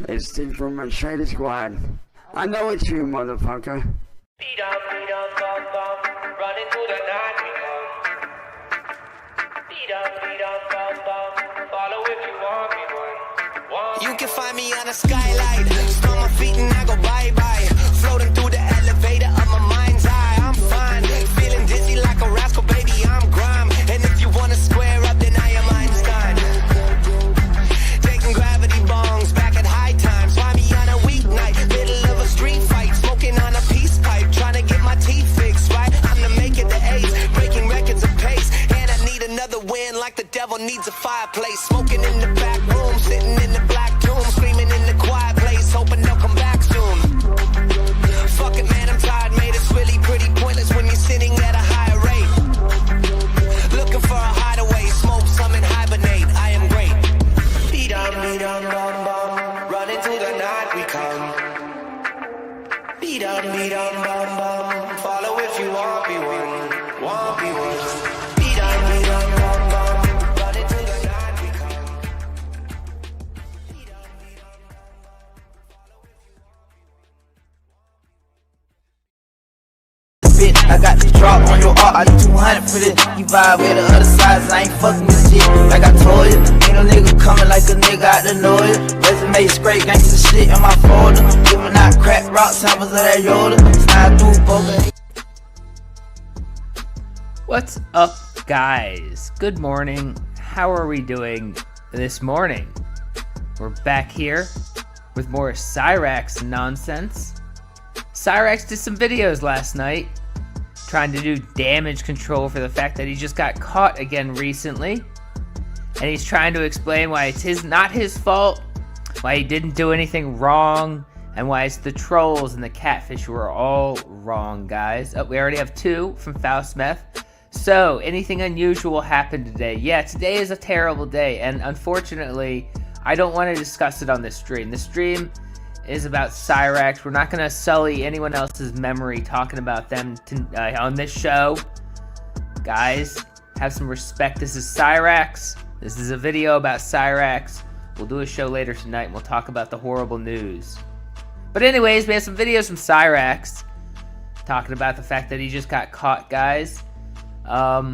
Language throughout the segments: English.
It's Steve from my Shady Squad. I know it's you, motherfucker. Beat up, bum, bum, running through the night we come. Beat up, bum, bum, follow if you want me one. You can find me on a skylight, stomp my feet and I go bye-bye. Floating through the elevator of my mind's eye, I'm fine. Feeling dizzy like a rascal, baby, I'm grime. And if you wanna square up, then I am Einstein. Taking gravity bongs back at high times. Find me on a weeknight, middle of a street fight. Smoking on a peace pipe, trying to get my teeth fixed, right? I'm to make it the ace, breaking records of pace. And I need another win like the devil needs a fireplace. Smoking in the back room, sitting in the black tomb, screaming in the quiet place, hoping they'll come back soon. Fuck it, man, I'm tired, mate. It's really pretty pointless when you're sitting at a higher rate. Looking for a hideaway, smoke some and hibernate. I am great. Beat on, bum, bum, running through the night we come. Beat on, bum, bum, follow if you want me one, want me one. Beat on, bum, bum, running through the night we come. Beat on, Bitch, I got the drop on your art, I do 200 for this. You vibe with the other sides, I ain't fucking with shit. Like I told you, ain't no nigga coming like a nigga out the know it. Resume scrape, gangsta shit in my folder. Giving out crack rock samples of that Yoda. Slide through poker. What's up, guys? Good morning. How are we doing this morning? We're back here with more Cyraxx nonsense. Cyraxx did some videos last night trying to do damage control for the fact that he just got caught again recently. And he's trying to explain why it's not his fault, why he didn't do anything wrong, and why it's the trolls and the catfish who are all wrong, guys. Oh, we already have 2 from Faust Meth. So, anything unusual happened today? Yeah, today is a terrible day, and unfortunately, I don't want to discuss it on this stream. The stream is about Cyraxx. We're not going to sully anyone else's memory talking about them on this show. Guys, have some respect. This is Cyraxx. This is a video about Cyraxx. We'll do a show later tonight, and we'll talk about the horrible news. But anyways, we have some videos from Cyraxx talking about the fact that he just got caught, guys. Yeah,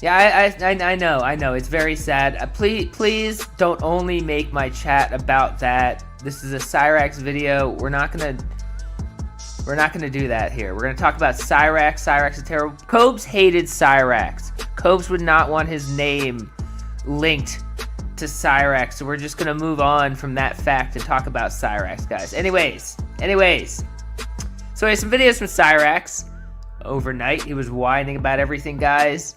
I know, it's very sad. Please don't only make my chat about that. This is a Cyraxx video. We're not gonna do that here. We're gonna talk about Cyraxx. Cyraxx is terrible. Cobes hated Cyraxx. Cobes would not want his name linked to Cyraxx, so we're just gonna move on from that fact and talk about Cyraxx, guys. Anyways. So we have some videos from Cyraxx. Overnight, he was whining about everything, guys.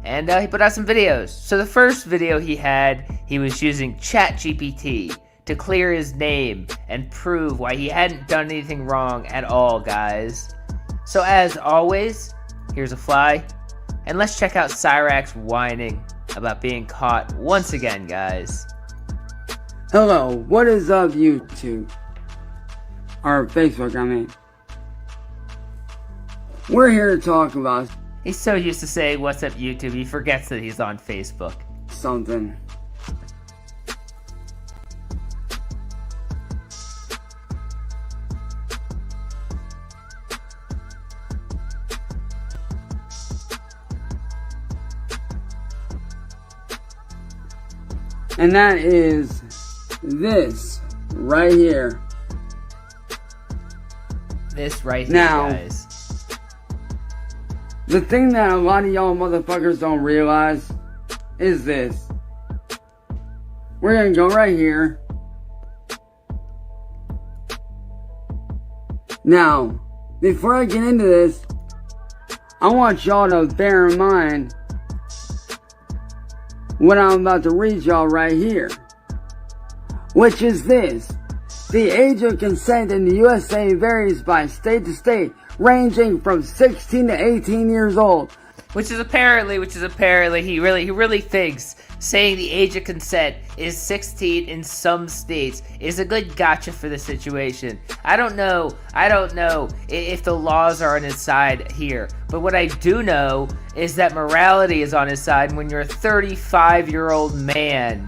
And he put out some videos. So the first video he had, he was using ChatGPT to clear his name and prove why he hadn't done anything wrong at all, guys. So as always, here's a fly. And let's check out Cyraxx whining about being caught once again, guys. Hello, what is up, YouTube? Or Facebook, I mean. We're here to talk about He's so used to saying, "What's up, YouTube?" he forgets that he's on Facebook. something. And that is this right here. This right here, Now, guys. The thing that a lot of y'all motherfuckers don't realize is this. We're gonna go right here. Now, before I get into this, I want y'all to bear in mind what I'm about to read y'all right here. Which is this. The age of consent in the USA varies by state to state, ranging from 16 to 18 years old. Which is apparently he really thinks saying the age of consent is 16 in some states is a good gotcha for the situation. I don't know if the laws are on his side here, but what I do know is that morality is on his side when you're a 35-year-old man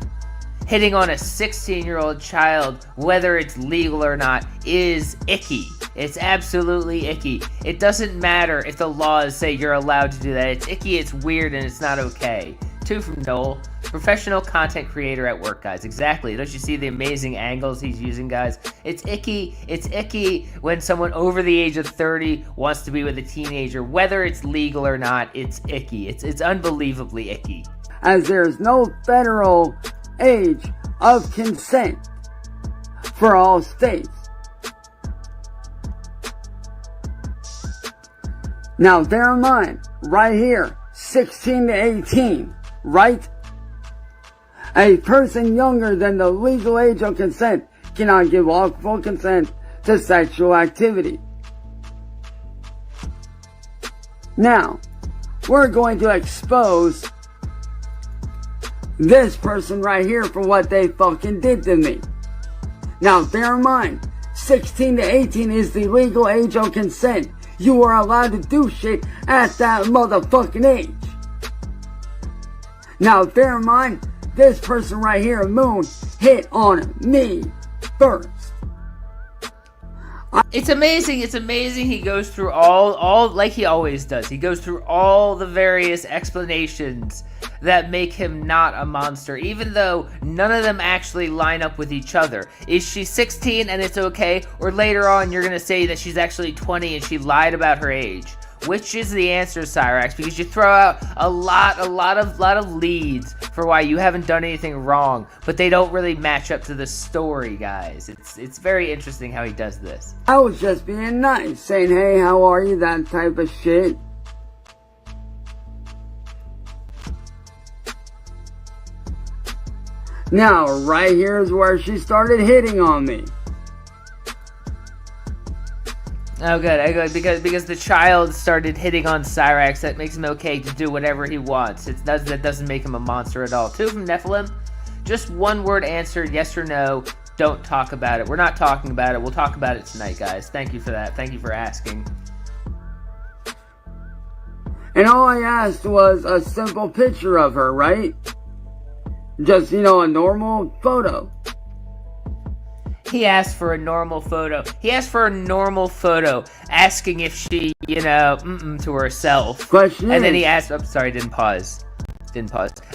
Hitting on a 16-year-old child, whether it's legal or not, is icky. It's absolutely icky. It doesn't matter if the laws say you're allowed to do that. It's icky, it's weird, and it's not okay. 2 from Noel. Professional content creator at work, guys. Exactly. Don't you see the amazing angles he's using, guys? It's icky. It's icky when someone over the age of 30 wants to be with a teenager. Whether it's legal or not, it's icky. It's unbelievably icky. As there is no federal age of consent for all states. Now bear in mind, right here, 16 to 18, right? A person younger than the legal age of consent cannot give lawful consent to sexual activity. Now, we're going to expose this person right here for what they fucking did to me. Now, bear in mind, 16 to 18 is the legal age of consent. You are allowed to do shit at that motherfucking age. Now, bear in mind, this person right here, Moon, hit on me first. It's amazing he goes through all like he always does. He goes through all the various explanations that make him not a monster, even though none of them actually line up with each other. Is she 16 and it's okay, or later on you're gonna say that she's actually 20 and she lied about her age? Which is the answer, Cyrax? Because you throw out a lot of leads for why you haven't done anything wrong, but they don't really match up to the story, guys. It's very interesting how he does this. I was just being nice, saying, hey, how are you, that type of shit. Now, right here is where she started hitting on me. Oh, good. Because the child started hitting on Cyrax, that makes him okay to do whatever he wants. That doesn't make him a monster at all. 2 from Nephilim. Just one word answer, yes or no. Don't talk about it. We're not talking about it. We'll talk about it tonight, guys. Thank you for that. Thank you for asking. And all I asked was a simple picture of her, right? Just, a normal photo. He asked for a normal photo. He asked for a normal photo, asking if she, to herself. Question and then is, he asked, didn't pause.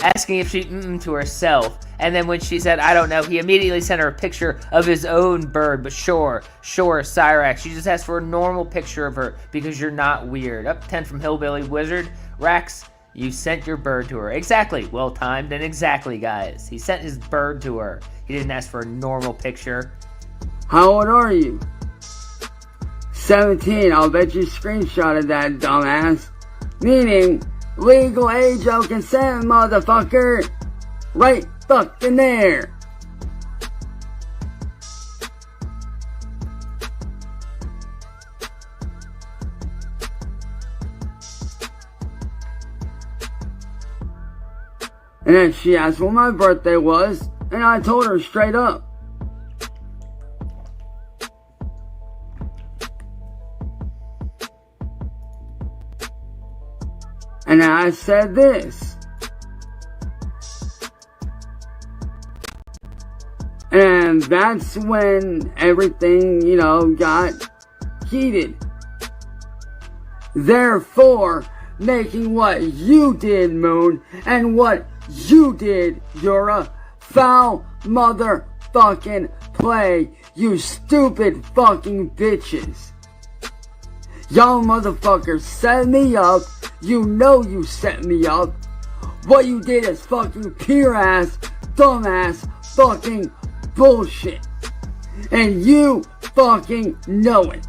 Asking if she, to herself. And then when she said, I don't know, he immediately sent her a picture of his own bird. But sure, Cyrax. She just asked for a normal picture of her because you're not weird. Up 10 from Hillbilly Wizard. Rax, you sent your bird to her. Exactly. Well timed and exactly, guys. He sent his bird to her. He didn't ask for a normal picture. How old are you? 17. I'll bet you screenshotted that, dumbass. Meaning, legal age of consent, motherfucker. Right fucking there. And then she asked what my birthday was, and I told her straight up. And I said this. And that's when everything, got heated. Therefore, making what you did, Moon, and what you did, you're a foul motherfucking play, you stupid fucking bitches. Y'all motherfuckers set me up. You know you set me up. What you did is fucking pure ass, dumbass, fucking bullshit. And you fucking know it.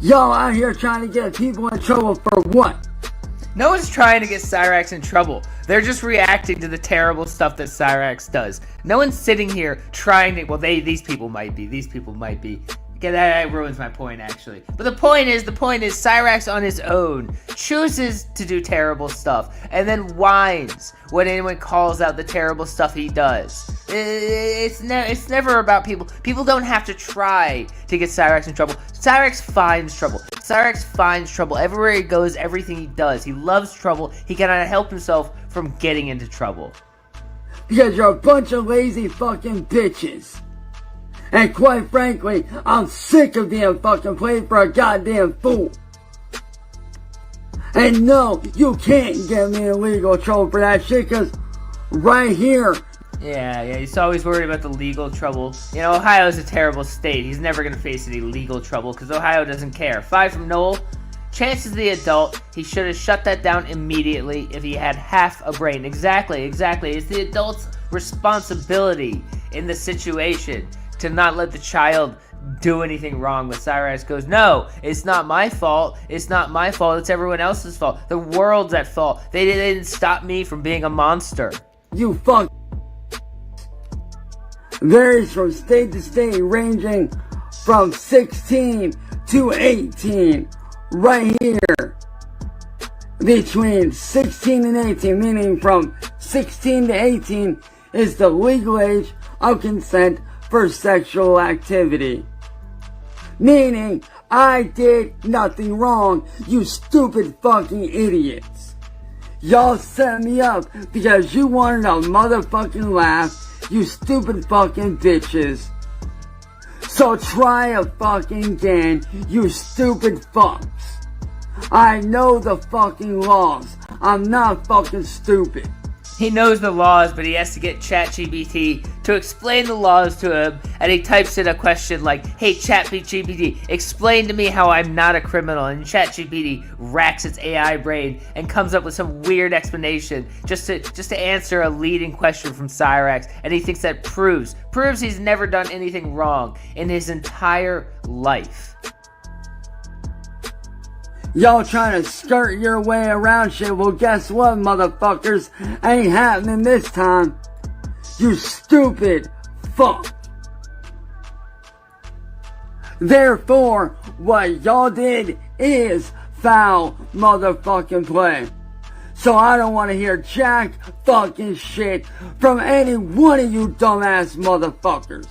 Y'all out here trying to get people in trouble for what? No one's trying to get Cyrax in trouble. They're just reacting to the terrible stuff that Cyrax does. No one's sitting here trying to... Well, these people might be. Okay, that ruins my point, actually. But the point is, Cyrax on his own chooses to do terrible stuff, and then whines when anyone calls out the terrible stuff he does. It's never about people. People don't have to try to get Cyrax in trouble. Cyrax finds trouble. Cyrax finds trouble everywhere he goes, everything he does. He loves trouble. He cannot help himself from getting into trouble. Because you're a bunch of lazy fucking bitches. And quite frankly, I'm sick of being fucking played for a goddamn fool. And no, you can't get me in legal trouble for that shit, cause right here. Yeah, he's always worried about the legal trouble. You know, Ohio's a terrible state. He's never gonna face any legal trouble, cause Ohio doesn't care. 5 from Noel. Chance is the adult. He should have shut that down immediately if he had half a brain. Exactly. It's the adult's responsibility in the situation to not let the child do anything wrong. But Cyrax goes, no, it's not my fault. It's everyone else's fault. The world's at fault. They didn't stop me from being a monster. You fuck. Varies from state to state, ranging from 16 to 18. Right here. Between 16 and 18, meaning from 16 to 18 is the legal age of consent for sexual activity. Meaning, I did nothing wrong, you stupid fucking idiots. Y'all set me up because you wanted a motherfucking laugh, you stupid fucking bitches. So try it fucking again, you stupid fucks. I know the fucking laws. I'm not fucking stupid. He knows the laws, but he has to get ChatGPT to explain the laws to him, and he types in a question like, hey ChatGPT, explain to me how I'm not a criminal, and ChatGPT racks its AI brain and comes up with some weird explanation just to answer a leading question from Cyrax, and he thinks that proves he's never done anything wrong in his entire life. Y'all trying to skirt your way around shit, well guess what, motherfuckers? Ain't happening this time. You stupid fuck. Therefore, what y'all did is foul motherfucking play. So I don't want to hear jack fucking shit from any one of you dumbass motherfuckers.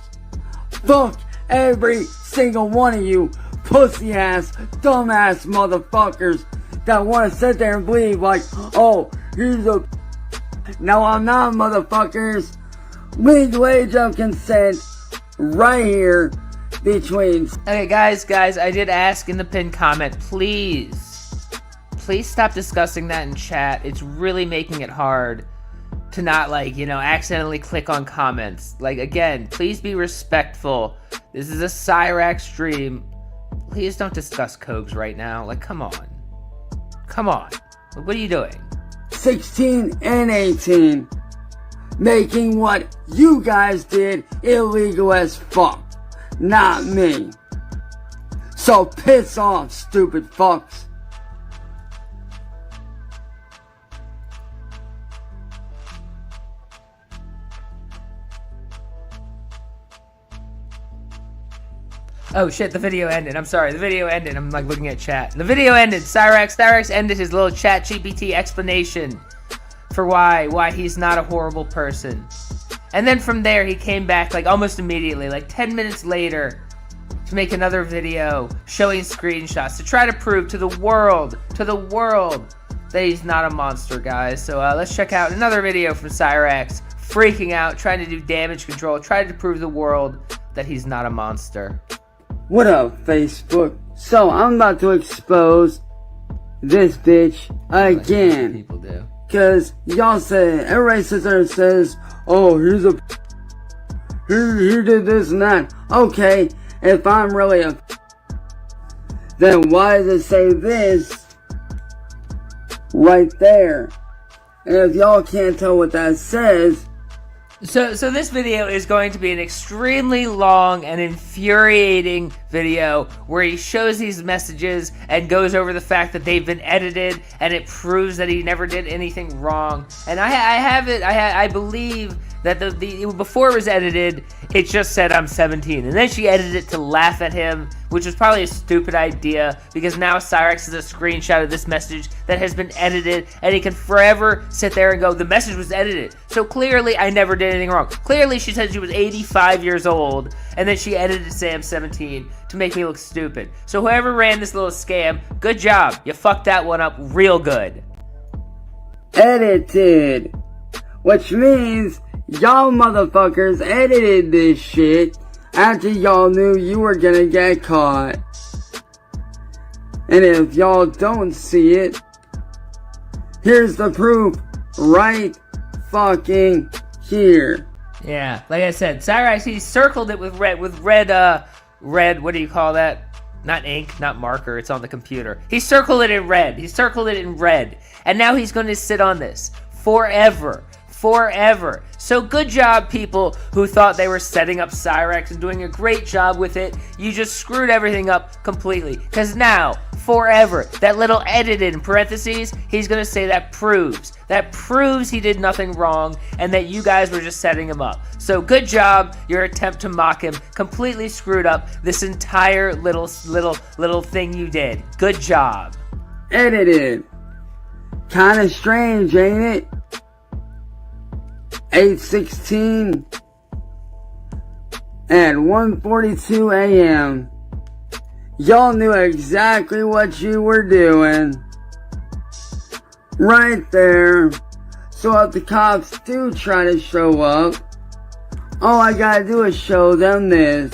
Fuck every single one of you pussy ass, dumbass motherfuckers that want to sit there and believe like, oh, here's a... No, I'm not, motherfuckers. Legal age of consent right here between... Okay, guys, I did ask in the pinned comment, please stop discussing that in chat. It's really making it hard to not, like, accidentally click on comments. Like, again, please be respectful. This is a Cyrax stream. Please don't discuss Kogs right now. Like, come on. What are you doing? 16 and 18. Making what you guys did illegal as fuck. Not me. So piss off, stupid fucks. Oh shit, the video ended. I'm sorry, the video ended. I'm like looking at chat. The video ended. Cyrax ended his little ChatGPT explanation for why he's not a horrible person. And then from there he came back like almost immediately, like 10 minutes later, to make another video showing screenshots to try to prove to the world that he's not a monster, guys. So let's check out another video from Cyrax, freaking out, trying to do damage control, trying to prove to the world that he's not a monster. What up, Facebook? So, I'm about to expose this bitch again. People do. Cause y'all say, everybody sits there and says, oh, he did this and that. Okay, if I'm really a then why does it say this right there? And if y'all can't tell what that says, So this video is going to be an extremely long and infuriating video where he shows these messages and goes over the fact that they've been edited and it proves that he never did anything wrong. And I believe that the before it was edited, it just said I'm 17, and then she edited it to laugh at him, which was probably a stupid idea because now Cyrax is a screenshot of this message that has been edited, and he can forever sit there and go, the message was edited. So clearly I never did anything wrong. Clearly she said she was 85 years old, and then she edited to say I'm 17 to make me look stupid. So whoever ran this little scam, good job. You fucked that one up real good. Edited. Which means y'all motherfuckers edited this shit after y'all knew you were gonna get caught. And if y'all don't see it, here's the proof right fucking here. Yeah, like I said, Cyrax, he circled it with red, what do you call that? Not ink, not marker, it's on the computer. He circled it in red, and now he's going to sit on this forever. So good job, people who thought they were setting up Cyrax and doing a great job with it. You just screwed everything up completely. Because now, forever, that little edited in parentheses, he's going to say that proves he did nothing wrong and that you guys were just setting him up. So good job, your attempt to mock him completely screwed up this entire little thing you did. Good job. Edited. Kinda strange, ain't it? 8:16 at 1:42 a.m. Y'all knew exactly what you were doing. Right there. So if the cops do try to show up, all I gotta do is show them this.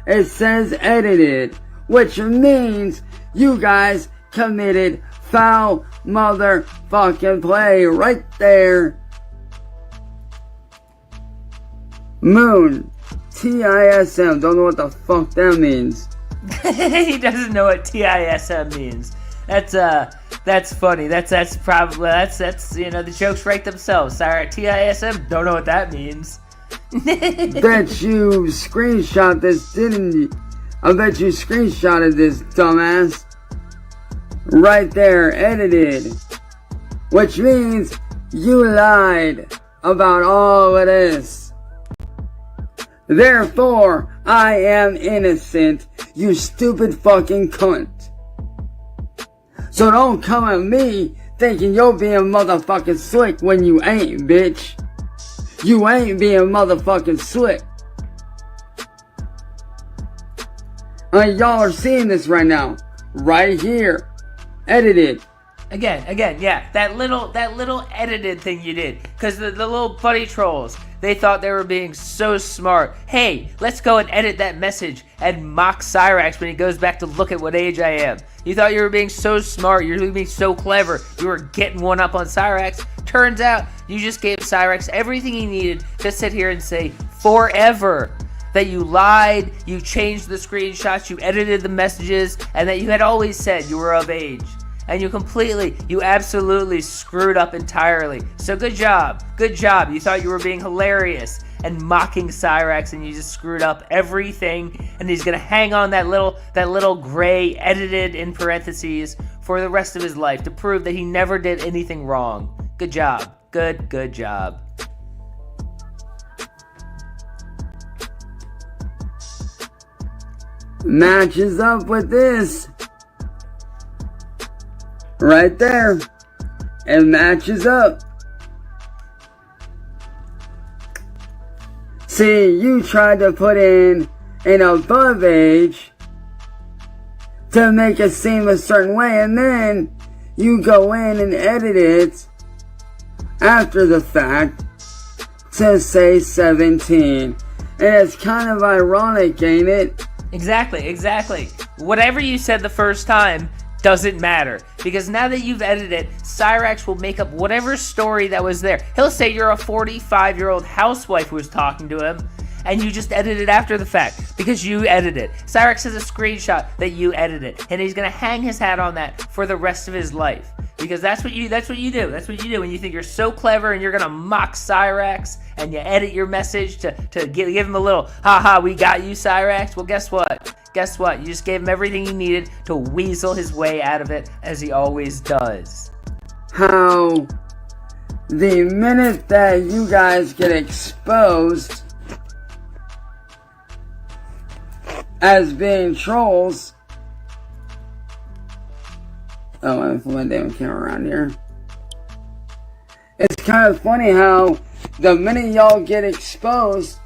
It says edited, which means you guys committed foul motherfucking play right there. Moon. TISM. Don't know what the fuck that means. He doesn't know what TISM means. That's funny. That's probably the jokes write themselves. Sorry, TISM. Don't know what that means. Bet you screenshot this, didn't you? I bet you screenshotted this, dumbass. Right there, edited. Which means you lied about all of this. Therefore, I am innocent, you stupid fucking cunt. So don't come at me thinking you're being motherfucking slick when you ain't, bitch. You ain't being motherfucking slick. Y'all are seeing this right now. Right here. Edited. Again, yeah. That little edited thing you did. Because the little buddy trolls, they thought they were being so smart. Hey, let's go and edit that message and mock Cyrax when he goes back to look at what age I am. You thought you were being so smart, you were being so clever, you were getting one up on Cyrax. Turns out, you just gave Cyrax everything he needed to sit here and say, forever, that you lied, you changed the screenshots, you edited the messages, and that you had always said you were of age. And you absolutely screwed up entirely. So good job. You thought you were being hilarious and mocking Cyrax, and you just screwed up everything. And he's gonna hang on that little gray edited in parentheses for the rest of his life to prove that he never did anything wrong. Good job. Good job. Matches up with this. Right there. It matches up. See, you tried to put in an above age to make it seem a certain way, and then you go in and edit it after the fact to say 17. And it's kind of ironic, ain't it? Exactly. Whatever you said the first time doesn't matter, because now that you've edited it, Cyrax will make up whatever story that was there. He'll say you're a 45-year-old housewife who was talking to him, and you just edited it after the fact, because you edited it. Cyrax has a screenshot that you edited, and he's gonna hang his hat on that for the rest of his life. Because that's what you do. That's what you do when you think you're so clever and you're gonna mock Cyrax and you edit your message to give him a little haha, we got you, Cyrax. Well, guess what? Guess what? You just gave him everything he needed to weasel his way out of it, as he always does. How the minute that you guys get exposed as being trolls. Oh, I put my damn camera around here. It's kind of funny how the minute y'all get exposed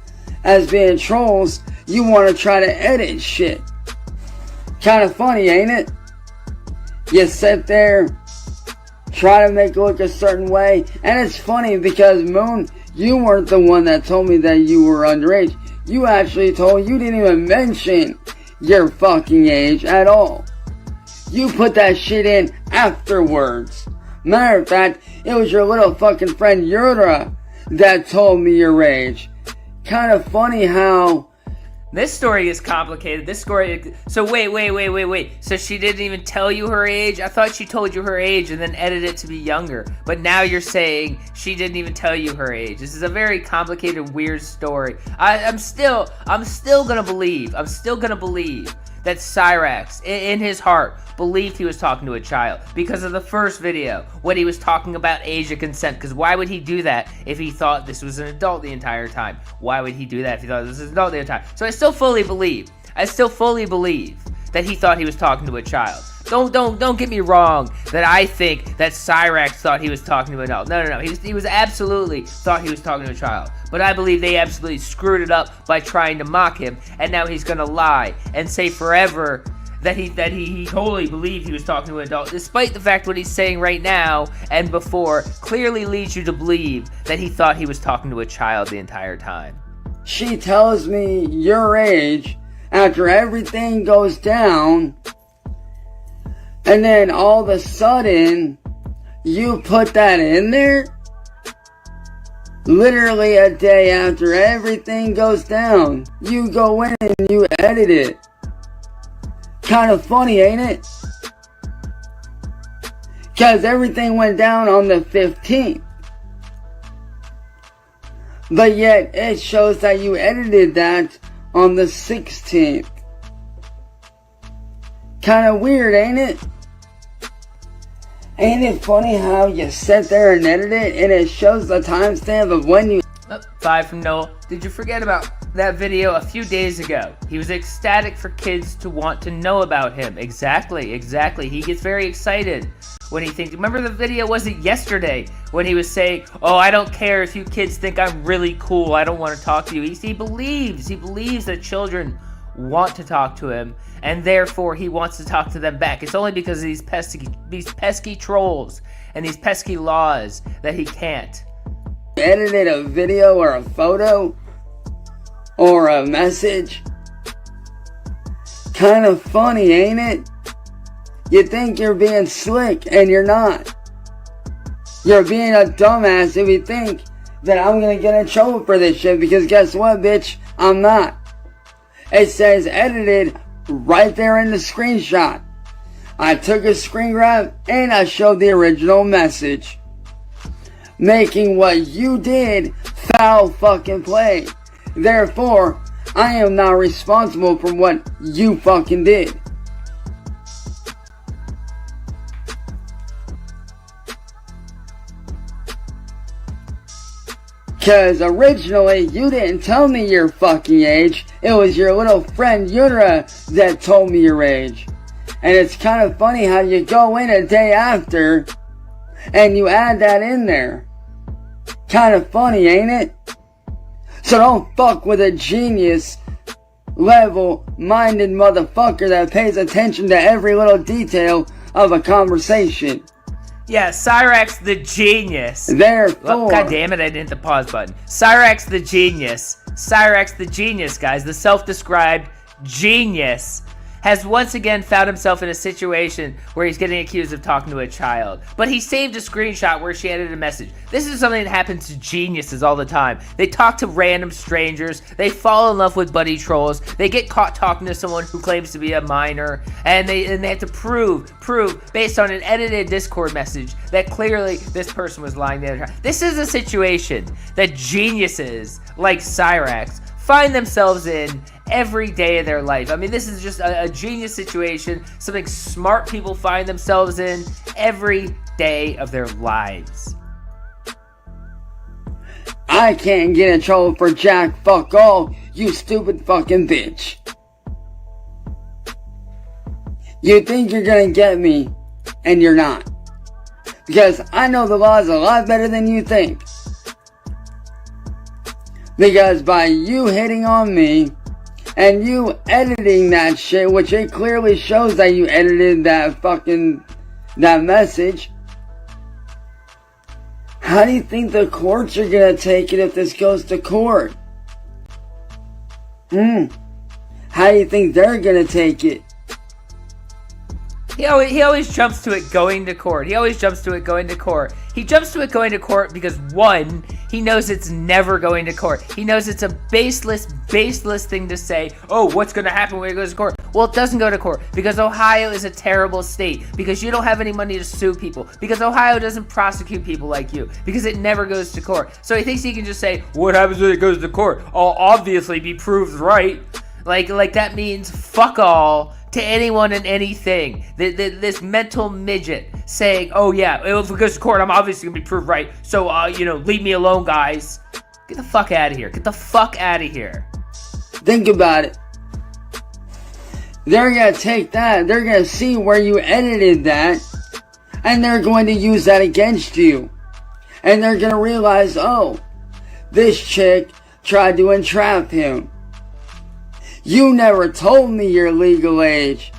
as being trolls, you want to try to edit shit. Kind of funny, ain't it? You sit there, try to make it look a certain way, and it's funny because Moon, you weren't the one that told me that you were underage. You actually you didn't even mention your fucking age at all. You put that shit in afterwards. Matter of fact, it was your little fucking friend Yura that told me your age. Kind of funny how... This story is complicated. So wait. So she didn't even tell you her age? I thought she told you her age and then edited it to be younger. But now you're saying she didn't even tell you her age. This is a very complicated, weird story. I'm still gonna believe that Cyrax, in his heart, believed he was talking to a child because of the first video when he was talking about age of consent. Because why would he do that if he thought this was an adult the entire time? Why would he do that if he thought this was an adult the entire time? So I still fully believe that he thought he was talking to a child. Don't get me wrong that I think that Cyrax thought he was talking to an adult. No. He was absolutely thought he was talking to a child. But I believe they absolutely screwed it up by trying to mock him, and now he's gonna lie and say forever that he totally believed he was talking to an adult, despite the fact what he's saying right now and before clearly leads you to believe that he thought he was talking to a child the entire time. She tells me your age after everything goes down, and then all of a sudden you put that in there? Literally a day after everything goes down, you go in and you edit it. Kind of funny, ain't it? Because everything went down on the 15th. But yet it shows that you edited that on the 16th. Kind of weird, ain't it? Ain't it funny how you sit there and edit it and it shows the timestamp of when you... 5 from Noel. Did you forget about that video a few days ago? He was ecstatic for kids to want to know about him. Exactly. He gets very excited when he thinks... Remember the video, was it yesterday, when he was saying, oh, I don't care if you kids think I'm really cool, I don't want to talk to you. He believes that children want to talk to him, and therefore he wants to talk to them back. It's only because of these pesky trolls and these pesky laws that he can't. Edited a video or a photo or a message. Kind of funny, ain't it? You think you're being slick and you're not. You're being a dumbass if you think that I'm gonna get in trouble for this shit, because guess what, bitch? I'm not. It says edited right there in the screenshot. I took a screen grab and I showed the original message, making what you did foul fucking play. Therefore, I am not responsible for what you fucking did. Cause originally, you didn't tell me your fucking age. It was your little friend Yura that told me your age. And it's kind of funny how you go in a day after and you add that in there. Kind of funny, ain't it? So don't fuck with a genius level minded motherfucker that pays attention to every little detail of a conversation. Yeah, Cyrax the genius. Therefore... God damn it, I didn't hit the pause button. Cyrax the genius. Cyrax the genius, guys. The self-described genius has once again found himself in a situation where he's getting accused of talking to a child. But he saved a screenshot where she edited a message. This is something that happens to geniuses all the time. They talk to random strangers, they fall in love with buddy trolls, they get caught talking to someone who claims to be a minor, and they have to prove based on an edited Discord message that clearly this person was lying the other time. This is a situation that geniuses like Cyrax find themselves in every day of their life. I mean, this is just a genius situation, something smart people find themselves in every day of their lives. I can't get in trouble for jack fuck all, you stupid fucking bitch. You think you're gonna get me, and you're not. Because I know the laws a lot better than you think. Because by you hitting on me, and you editing that shit, which it clearly shows that you edited that message, how do you think the courts are gonna take it if this goes to court? How do you think they're gonna take it? He always jumps to it going to court. He jumps to it going to court because, one, he knows it's never going to court. He knows it's a baseless thing to say, oh, what's going to happen when it goes to court? Well, it doesn't go to court because Ohio is a terrible state, because you don't have any money to sue people, because Ohio doesn't prosecute people like you, because it never goes to court. So he thinks he can just say, what happens when it goes to court? I'll obviously be proved right. Like that means fuck all to anyone and anything. This mental midget saying, oh yeah, if it goes to court, I'm obviously gonna be proved right. So, leave me alone, guys. Get the fuck out of here. Get the fuck out of here. Think about it. They're gonna take that. They're gonna see where you edited that. And they're going to use that against you. And they're gonna realize, oh, this chick tried to entrap him. You never told me your legal age.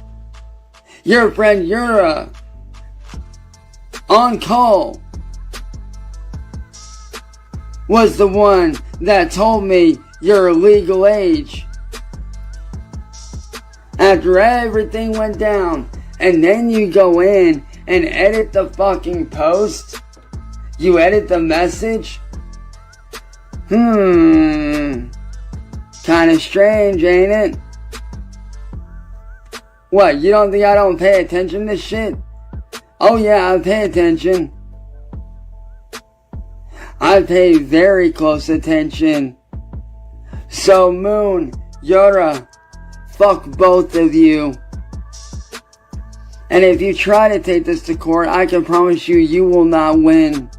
Your friend Yura, on call, was the one that told me your legal age. After everything went down, and then you go in and edit the fucking post, you edit the message. Kinda strange, ain't it? What, you don't think I don't pay attention to shit? Oh yeah, I pay attention. I pay very close attention. So Moon, Yura, fuck both of you. And if you try to take this to court, I can promise you, you will not win.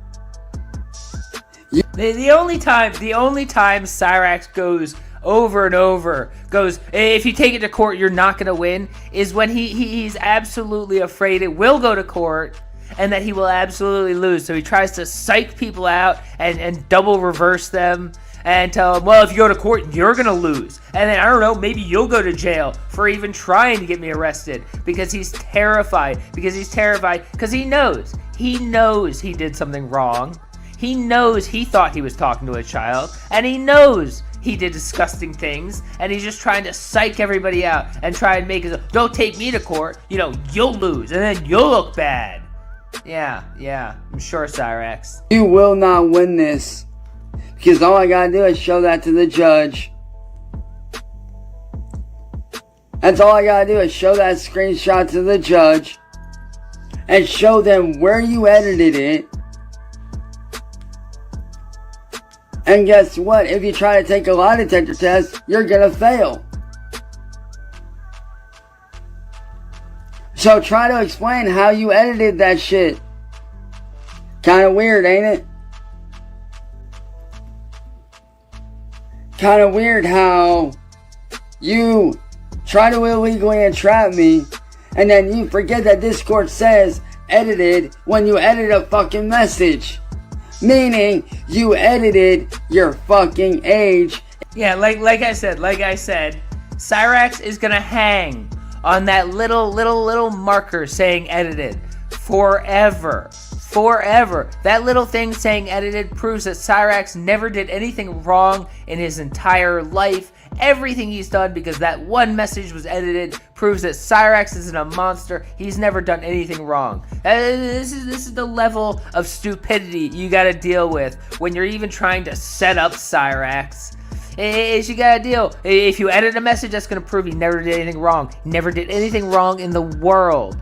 The only time Cyrax goes over and over, goes, if you take it to court, you're not going to win, is when he's absolutely afraid it will go to court and that he will absolutely lose. So he tries to psych people out and double reverse them and tell them, well, if you go to court, you're going to lose. And then, I don't know, maybe you'll go to jail for even trying to get me arrested, because he's terrified. Because he knows he did something wrong. He knows he thought he was talking to a child, and he knows he did disgusting things, and he's just trying to psych everybody out and try and make it, don't take me to court, you'll lose, and then you'll look bad. Yeah, I'm sure, Cyrax. You will not win this, because all I gotta do is show that to the judge. That's all I gotta do is show that screenshot to the judge, and show them where you edited it. And guess what? If you try to take a lie detector test, you're gonna fail. So try to explain how you edited that shit. Kinda weird, ain't it? Kinda weird how you try to illegally entrap me, and then you forget that Discord says edited when you edit a fucking message. Meaning, you edited your fucking age. Yeah, like I said, Cyrax is gonna hang on that little marker saying edited forever. That little thing saying edited proves that Cyrax never did anything wrong in his entire life, everything he's done because that one message was edited proves that Cyrax isn't a monster. He's never done anything wrong. This is the level of stupidity you gotta deal with when you're even trying to set up Cyrax. You gotta deal. If you edit a message, that's gonna prove he never did anything wrong. Never did anything wrong in the world.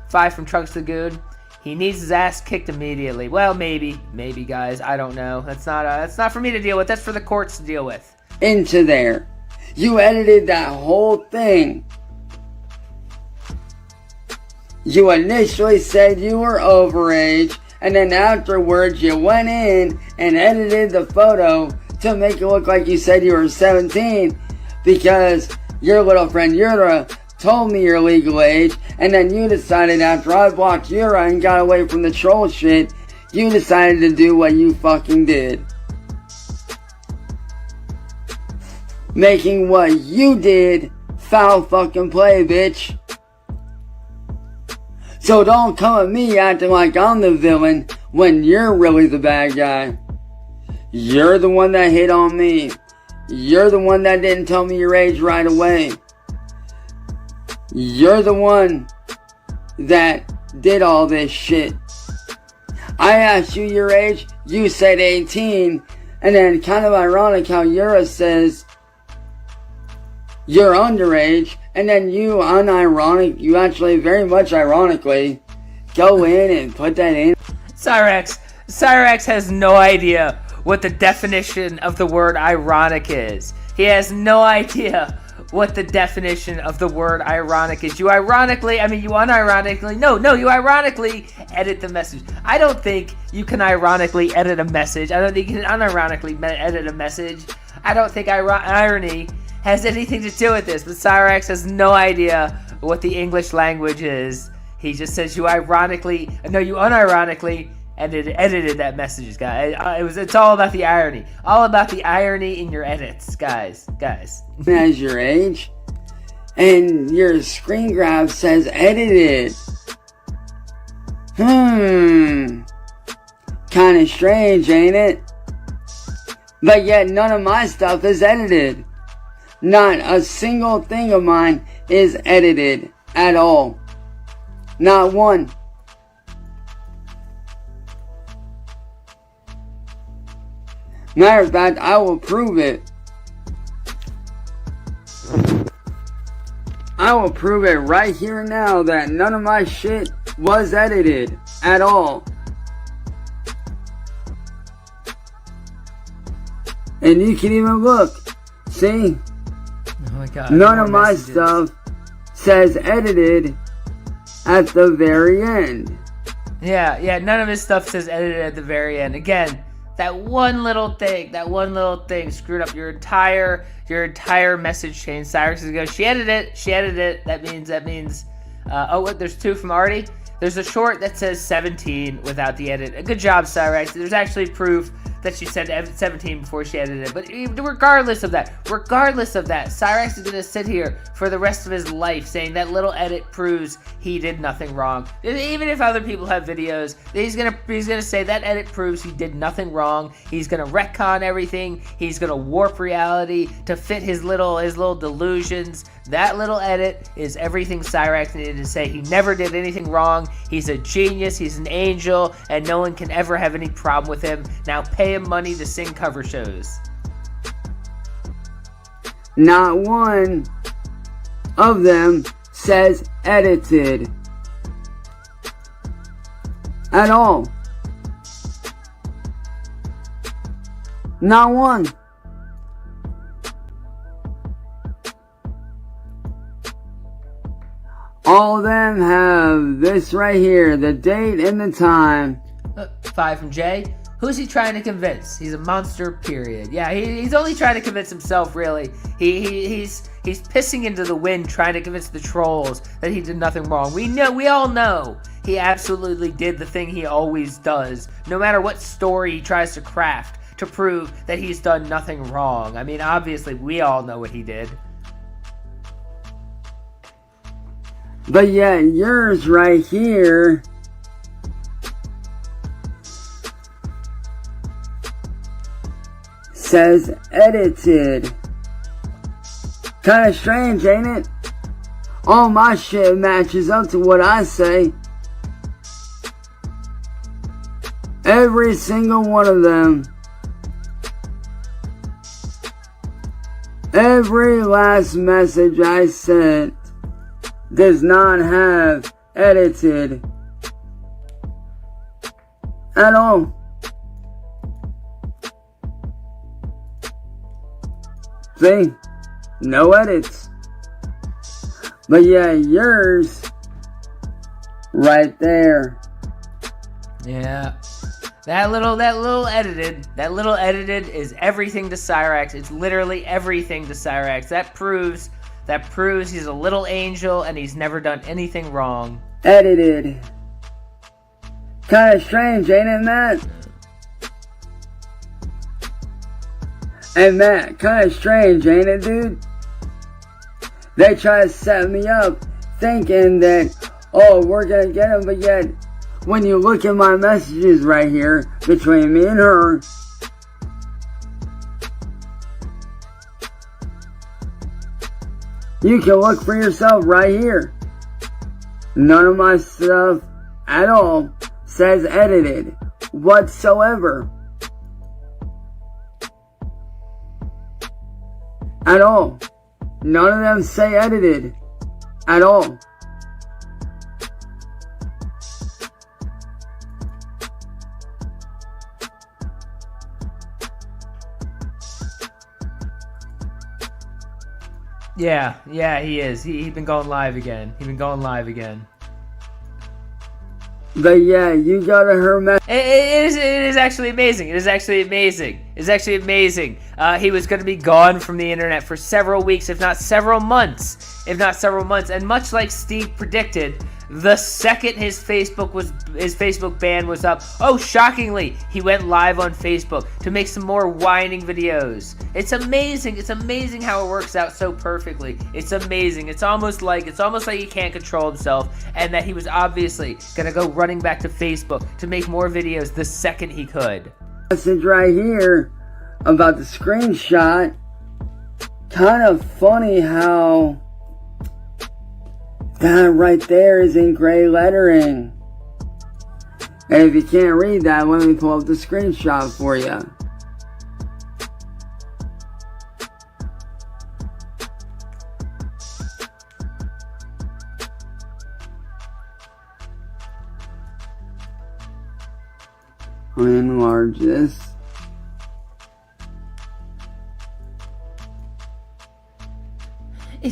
5 from Trunks Lagoon. He needs his ass kicked immediately. Well, maybe, guys. I don't know. That's not for me to deal with. That's for the courts to deal with. Into there. You edited that whole thing. You initially said you were overage, and then afterwards you went in and edited the photo to make it look like you said you were 17 because your little friend Yura told me your legal age, and then you decided after I blocked Yura and got away from the troll shit, you decided to do what you fucking did. Making what you did foul fucking play, bitch. So don't come at me acting like I'm the villain when you're really the bad guy. You're the one that hit on me. You're the one that didn't tell me your age right away. You're the one that did all this shit. I asked you your age, you said 18, and then kind of ironic how Yura says you're underage, and then you actually very much ironically go in and put that in. Cyrax has no idea what the definition of the word ironic is. He has no idea what the definition of the word ironic is. You ironically edit the message. I don't think you can ironically edit a message. I don't think you can unironically edit a message. I don't think irony has anything to do with this, but Cyrax has no idea what the English language is. He just says you unironically edited that message, guys. It's all about the irony. All about the irony in your edits, guys. As your age, and your screen grab says edited. Kinda strange, ain't it? But yet none of my stuff is edited. Not a single thing of mine is edited at all. Not one. Matter of fact, I will prove it. I will prove it right here and now that none of my shit was edited at all. And you can even look. See? Oh my God. None of my stuff says edited at the very end. Yeah, none of his stuff says edited at the very end. Again, that one little thing screwed up your entire message chain. Cyrax is going, she edited it. That means, there's 2 from Artie. There's a short that says 17 without the edit. Good job, Cyrax. There's actually proof that she said 17 before she edited it. But regardless of that, Cyrax is going to sit here for the rest of his life saying that little edit proves he did nothing wrong. Even if other people have videos, he's gonna say that edit proves he did nothing wrong. He's gonna retcon everything. He's gonna warp reality to fit his little delusions. That little edit is everything Cyrax needed to say. He never did anything wrong. He's a genius. He's an angel, and no one can ever have any problem with him. Now pay him money to sing cover shows. Not one of them says edited at all. Not one. All of them have this right here, the date and the time. 5 from Jay. Who's he trying to convince? He's a monster, period. Yeah, he's only trying to convince himself, really. He's pissing into the wind trying to convince the trolls that he did nothing wrong. We all know he absolutely did the thing he always does, no matter what story he tries to craft to prove that he's done nothing wrong. I mean, obviously, we all know what he did. But yeah, yours right here says edited. Kinda strange, ain't it? All my shit matches up to what I say. Every single one of them. Every last message I sent does not have edited at all. See? No edits. But yeah, yours right there. Yeah. That little edited is everything to Cyrax. It's literally everything to Cyrax. That proves he's a little angel and he's never done anything wrong. Edited. Kinda strange, ain't it, Matt? Hey, Matt, kinda strange, ain't it, dude? They try to set me up thinking that, oh, we're gonna get him, but yet, when you look at my messages right here, between me and her, you can look for yourself right here. None of my stuff at all says edited whatsoever. At all. None of them say edited at all. Yeah, he is. He's been going live again. But yeah, you got to her message. It is actually amazing. He was going to be gone from the internet for several weeks, if not several months. And much like Steve predicted, the second his Facebook ban was up, oh, shockingly, he went live on Facebook to make some more whining videos. It's amazing how it works out so perfectly. It's amazing. It's almost like he can't control himself, and that he was obviously gonna go running back to Facebook to make more videos the second he could. Message right here about the screenshot. Kind of funny how that right there is in gray lettering. And if you can't read that, let me pull up the screenshot for you. Let me enlarge this. He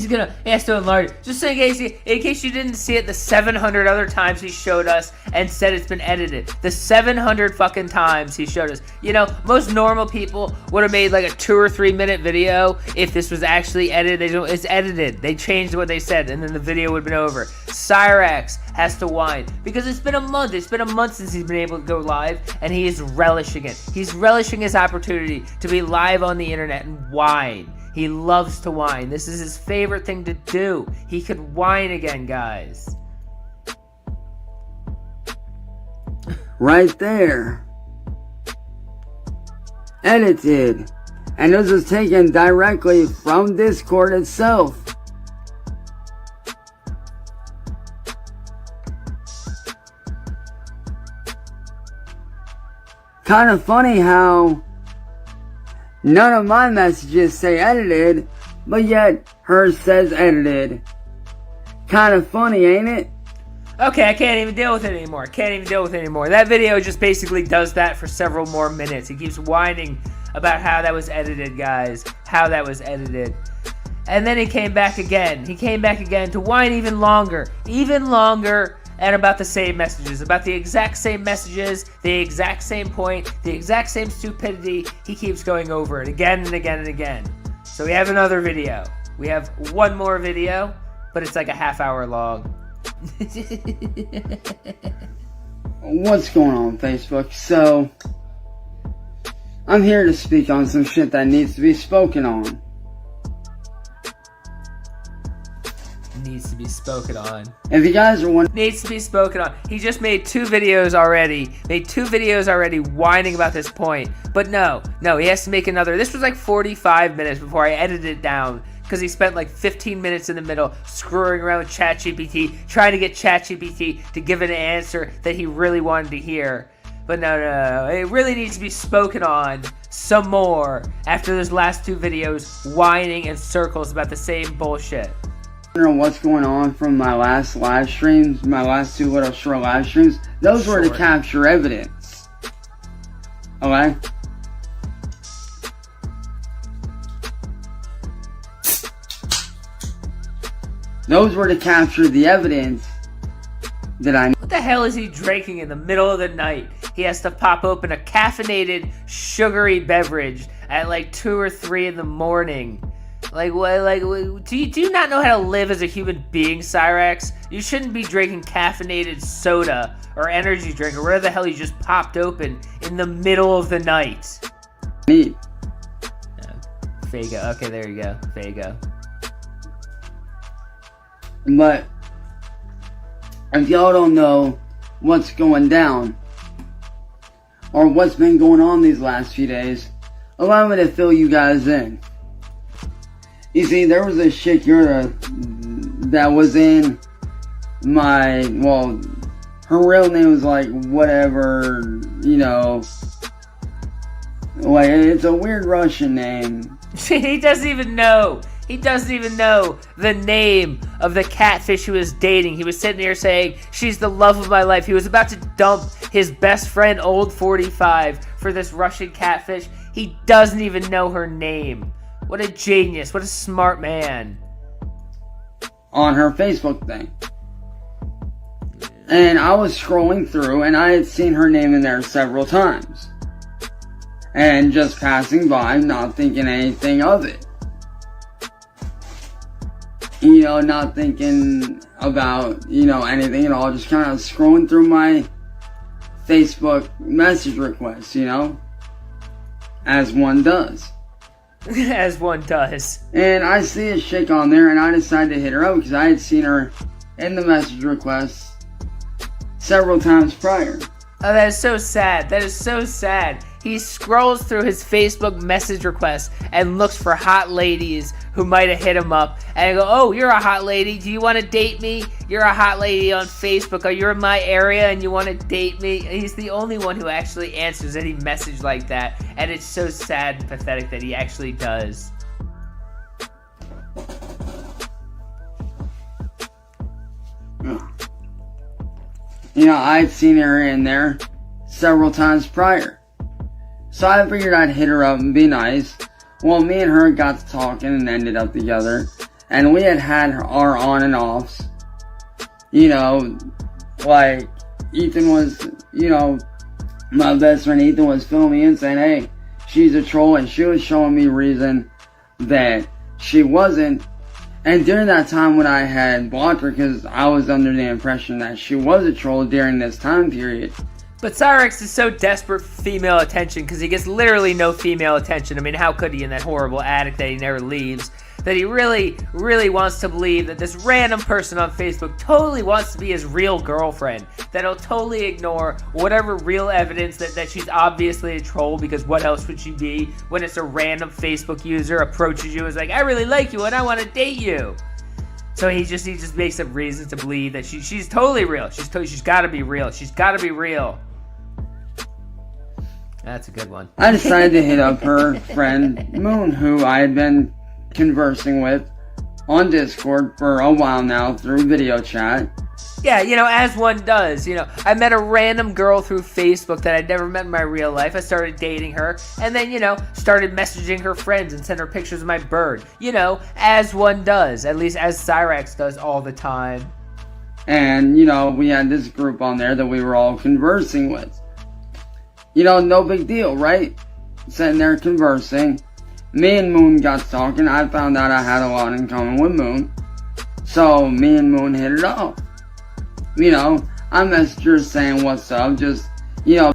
has to enlarge it. Just in case you didn't see it the 700 other times he showed us and said it's been edited. The 700 fucking times he showed us. You know, most normal people would have made like a 2 or 3 minute video if this was actually edited. It's edited. They changed what they said and then the video would have been over. Cyrax has to whine because it's been a month. It's been a month since he's been able to go live and he is relishing it. He's relishing his opportunity to be live on the internet and whine. He loves to whine. This is his favorite thing to do. He could whine again, guys. Right there. Edited. And this was taken directly from Discord itself. Kind of funny how none of my messages say edited, but yet hers says edited. Kind of funny, ain't it? Okay, I can't even deal with it anymore. That video just basically does that for several more minutes. He keeps whining about how that was edited, guys. How that was edited. And then he came back again. To whine even longer. And about the same messages, about the exact same messages, the exact same point, the exact same stupidity. He keeps going over it again and again and again. So we have another video. We have one more video, but it's like a half hour long. What's going on, Facebook? So, I'm here to speak on some shit that needs to be spoken on. Needs to be spoken on. If you guys are wondering, needs to be spoken on. He just made 2 videos already whining about this point. But no, he has to make another. This was like 45 minutes before I edited it down because he spent like 15 minutes in the middle screwing around with ChatGPT, trying to get ChatGPT to give an answer that he really wanted to hear. But no, it really needs to be spoken on some more after those last 2 videos whining in circles about the same bullshit. I don't know what's going on from my last live streams, my last 2 little short live streams. Those were to capture evidence. Okay? Those were to capture the evidence that I... What the hell is he drinking in the middle of the night? He has to pop open a caffeinated, sugary beverage at like 2 or 3 in the morning. Like, what? Like, do you not know how to live as a human being, Cyrax? You shouldn't be drinking caffeinated soda or energy drink or whatever the hell you just popped open in the middle of the night. Neat. Fago. Okay, there you go. Fago. But if y'all don't know what's going down or what's been going on these last few days, allow me to fill you guys in. You see, there was a shit-yurta that was in my, well, her real name was like whatever, you know, like it's a weird Russian name. He doesn't even know. He doesn't even know the name of the catfish he was dating. He was sitting here saying, she's the love of my life. He was about to dump his best friend, Old 45, for this Russian catfish. He doesn't even know her name. What a genius. What a smart man. On her Facebook thing. And I was scrolling through and I had seen her name in there several times. And just passing by, not thinking anything of it. You know, not thinking about, you know, anything at all. Just kind of scrolling through my Facebook message requests, you know. As one does. As one does. And I see a chick on there and I decided to hit her up because I had seen her in the message requests several times prior. Oh, that is so sad. That is so sad. He scrolls through his Facebook message requests and looks for hot ladies who might have hit him up. And I go, oh, you're a hot lady. Do you want to date me? You're a hot lady on Facebook. Oh, you're in my area and you want to date me? He's the only one who actually answers any message like that. And it's so sad and pathetic that he actually does. You know, I'd seen her in there several times prior. So I figured I'd hit her up and be nice. Well, me and her got to talking and ended up together. And we had our on and offs. You know, like, Ethan was, you know, my best friend Ethan was filming me and saying, hey, she's a troll. And she was showing me reason that she wasn't. And during that time when I had blocked her, because I was under the impression that she was a troll during this time period. But Cyrax is so desperate for female attention because he gets literally no female attention. I mean, how could he in that horrible attic that he never leaves? That he really, really wants to believe that this random person on Facebook totally wants to be his real girlfriend. That he'll totally ignore whatever real evidence that she's obviously a troll, because what else would she be when it's a random Facebook user approaches you and is like, I really like you and I want to date you. So he just makes up reasons to believe that she's totally real. She's got to be real. She's got to be real. That's a good one. I decided to hit up her friend Moon, who I had been conversing with on Discord for a while now through video chat. Yeah, you know, as one does. You know, I met a random girl through Facebook that I'd never met in my real life. I started dating her, and then, you know, started messaging her friends and sent her pictures of my bird. You know, as one does. At least as Cyrax does all the time. And, you know, we had this group on there that we were all conversing with. You know, no big deal, right? Sitting there conversing. Me and Moon got talking. I found out I had a lot in common with Moon. So, me and Moon hit it off. You know, I messaged her saying what's up, just, you know.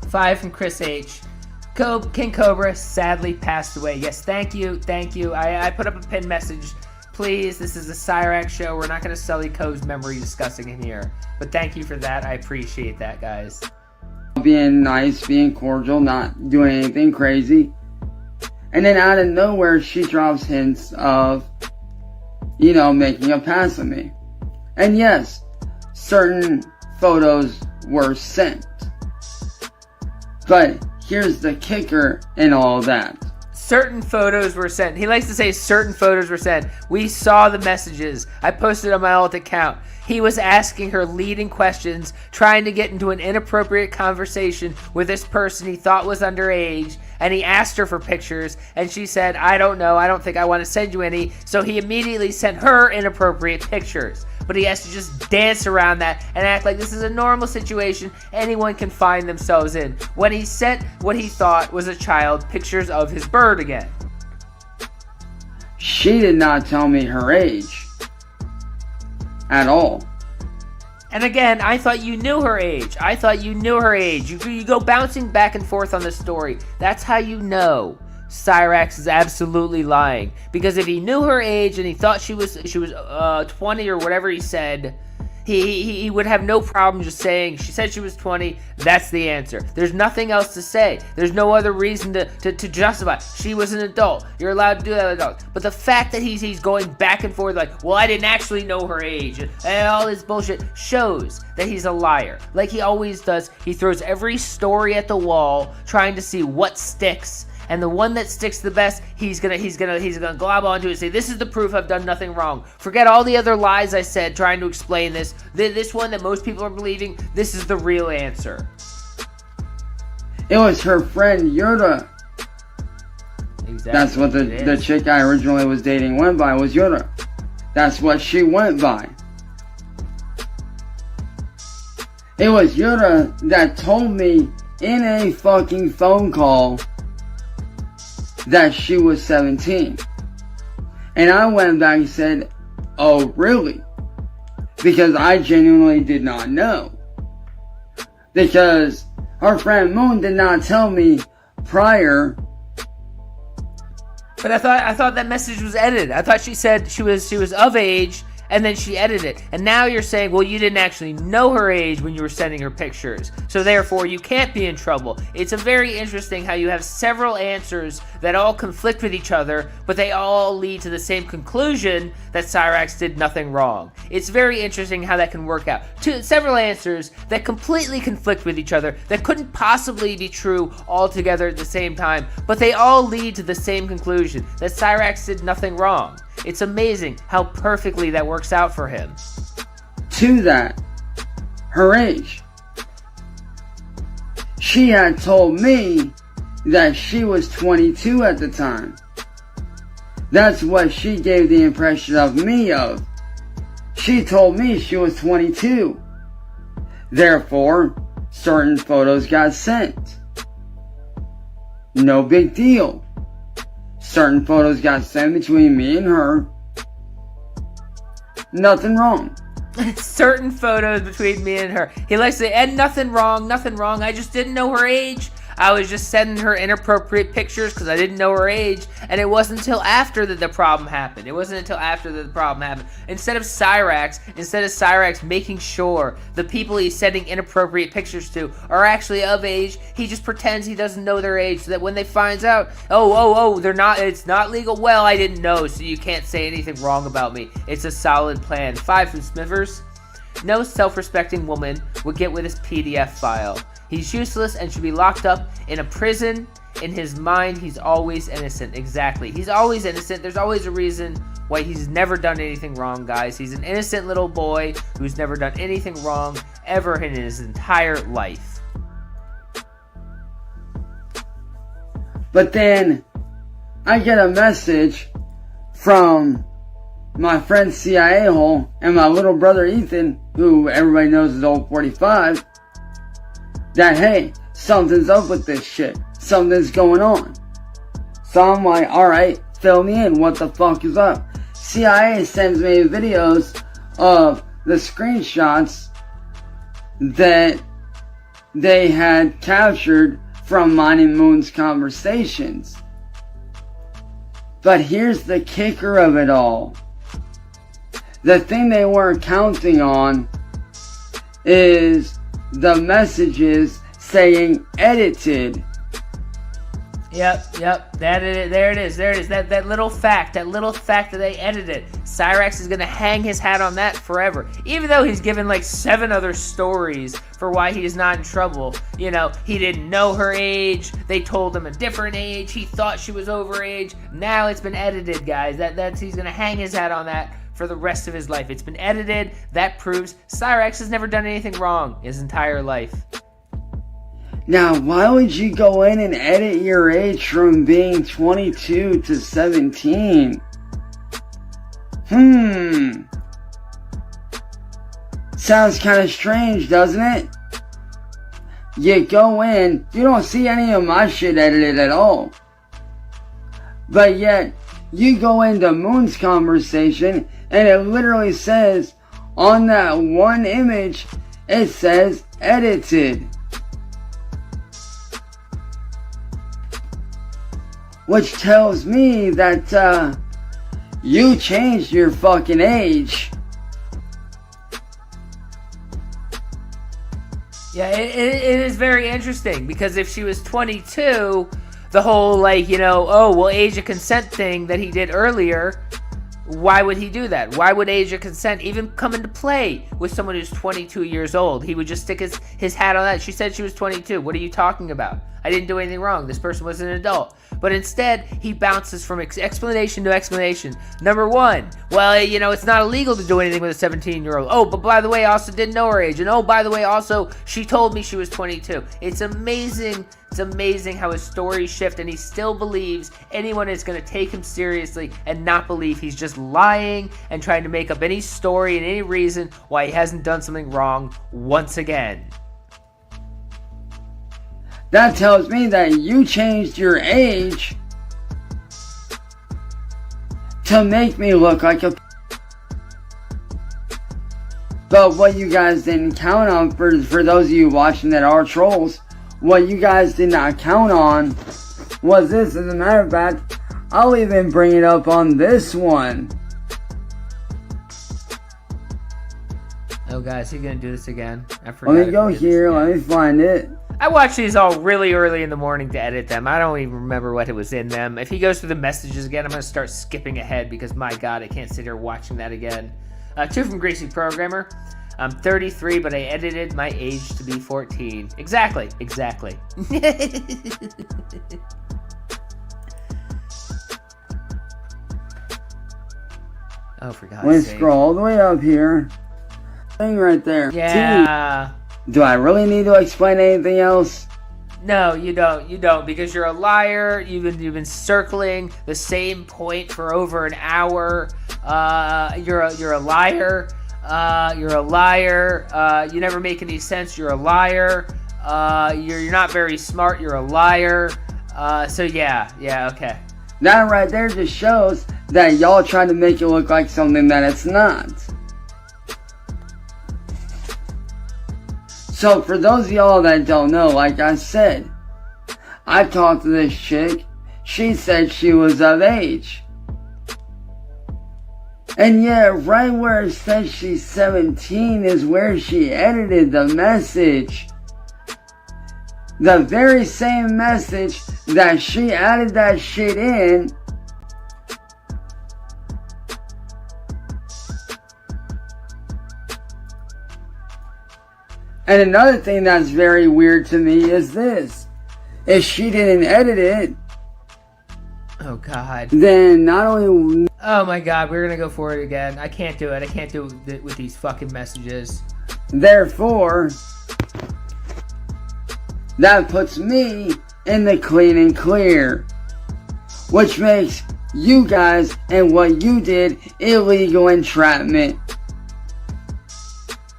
5 from Chris H. King Cobra sadly passed away. Yes, thank you. I put up a pinned message. Please, this is a Cyrax show. We're not going to Sully Coe's memory discussing him here. But thank you for that. I appreciate that, guys. Being nice, being cordial, not doing anything crazy. And then out of nowhere, she drops hints of, making a pass at me. And yes, certain photos were sent. But here's the kicker in all that. Certain photos were sent. He likes to say certain photos were sent. We saw the messages. I posted on my alt account. He was asking her leading questions, trying to get into an inappropriate conversation with this person he thought was underage, and he asked her for pictures, and she said, I don't know, I don't think I want to send you any, so he immediately sent her inappropriate pictures. But he has to just dance around that and act like this is a normal situation anyone can find themselves in, when he sent what he thought was a child pictures of his bird again. She did not tell me her age. At all. And again, I thought you knew her age. You go bouncing back and forth on the story. That's how you know Cyraxx is absolutely lying. Because if he knew her age and he thought she was 20 or whatever he said, he would have no problem just saying, she said she was 20, that's the answer. There's nothing else to say. There's no other reason to justify. She was an adult. You're allowed to do that with adults. But the fact that he's going back and forth like, well, I didn't actually know her age, and all this bullshit shows that he's a liar. Like he always does. He throws every story at the wall, trying to see what sticks. And the one that sticks the best, he's gonna glob onto it and say, this is the proof I've done nothing wrong. Forget all the other lies I said trying to explain this. This one that most people are believing, this is the real answer. It was her friend Yura. Exactly. That's what the chick I originally was dating went by, was Yura. That's what she went by. It was Yura that told me in a fucking phone call that she was 17. And I went back and said, oh, really? Because I genuinely did not know. Because her friend Moon did not tell me prior. But I thought that message was edited. I thought she said she was of age, and then she edited it. And now you're saying, well, you didn't actually know her age when you were sending her pictures, so therefore you can't be in trouble. It's a very interesting how you have several answers that all conflict with each other, but they all lead to the same conclusion that Cyraxx did nothing wrong. It's very interesting how that can work out. Several answers that completely conflict with each other, that couldn't possibly be true all together at the same time, but they all lead to the same conclusion, that Cyraxx did nothing wrong. It's amazing how perfectly that works out for him. To that, her age. She had told me that she was 22 at the time. That's what she gave the impression of me of. She told me she was 22. Therefore, certain photos got sent. No big deal. Certain photos got sent between me and her. Nothing wrong. Certain photos between me and her. He likes to say, and nothing wrong. I just didn't know her age. I was just sending her inappropriate pictures because I didn't know her age, and it wasn't until after that the problem happened. Instead of Cyraxx making sure the people he's sending inappropriate pictures to are actually of age, he just pretends he doesn't know their age, so that when they finds out, they're not, it's not legal. Well, I didn't know, so you can't say anything wrong about me. It's a solid plan. 5 from Smithers. No self-respecting woman would get with this PDF file. He's useless and should be locked up in a prison. In his mind, he's always innocent. Exactly. He's always innocent. There's always a reason why he's never done anything wrong, guys. He's an innocent little boy who's never done anything wrong ever in his entire life. But then, I get a message from my friend CIA Hole and my little brother Ethan, who everybody knows is old 45, that, hey, something's up with this shit. Something's going on. So I'm like, alright, fill me in. What the fuck is up? CIA sends me videos of the screenshots that they had captured from mine and Moon's conversations. But here's the kicker of it all. The thing they weren't counting on is the messages saying edited. Yep. There it is. That little fact that they edited. Cyrax is gonna hang his hat on that forever. Even though he's given like 7 other stories for why he is not in trouble. You know, he didn't know her age. They told him a different age. He thought she was overage. Now it's been edited, guys. That's he's gonna hang his hat on that for the rest of his life. It's been edited. That proves Cyrax has never done anything wrong his entire life. Now, why would you go in and edit your age from being 22 to 17? Sounds kind of strange, doesn't it? You go in, you don't see any of my shit edited at all. But yet, you go into Moon's conversation, and it literally says, on that one image, it says edited. Which tells me that, you changed your fucking age. Yeah, it is very interesting, because if she was 22, the whole, like, you know, oh, well, age of consent thing that he did earlier, why would he do that? Why would age of consent even come into play with someone who's 22 years old? He would just stick his hat on that. She said she was 22. What are you talking about? I didn't do anything wrong. This person was an adult. But instead, he bounces from explanation to explanation. Number 1, well, you know, it's not illegal to do anything with a 17-year-old. Oh, but by the way, I also didn't know her age. And oh, by the way, also, she told me she was 22. It's amazing. It's amazing how his stories shift, and he still believes anyone is going to take him seriously and not believe he's just lying and trying to make up any story and any reason why he hasn't done something wrong once again. That tells me that you changed your age to make me look like a... But what you guys didn't count on, for those of you watching that are trolls, what you guys did not count on was this. As a matter of fact, I'll even bring it up on this one. Oh, guys, he's going to do this again. I forgot. Let me go here. Let me find it. I watch these all really early in the morning to edit them. I don't even remember what it was in them. If he goes through the messages again, I'm going to start skipping ahead because, my God, I can't sit here watching that again. 2 from Greasy Programmer. I'm 33, but I edited my age to be 14. Exactly. Oh, for God's sake. Let's scroll all the way up here. Thing right there. Yeah. Do I really need to explain anything else? No, you don't, because you're a liar. You've been circling the same point for over an hour. You're a liar. You're a liar. You never make any sense. You're a liar. You're not very smart. You're a liar. So yeah, okay. That right there just shows that y'all trying to make it look like something that it's not. So for those of y'all that don't know, like I said, I talked to this chick. She said she was of age. And yeah, right where it says she's 17 is where she edited the message. The very same message that she added that shit in. And another thing that's very weird to me is this. If she didn't edit it, oh God, then not only... Oh my God, we're gonna go for it again. I can't do it. I can't do it with these fucking messages. Therefore, that puts me in the clean and clear. Which makes you guys and what you did illegal entrapment.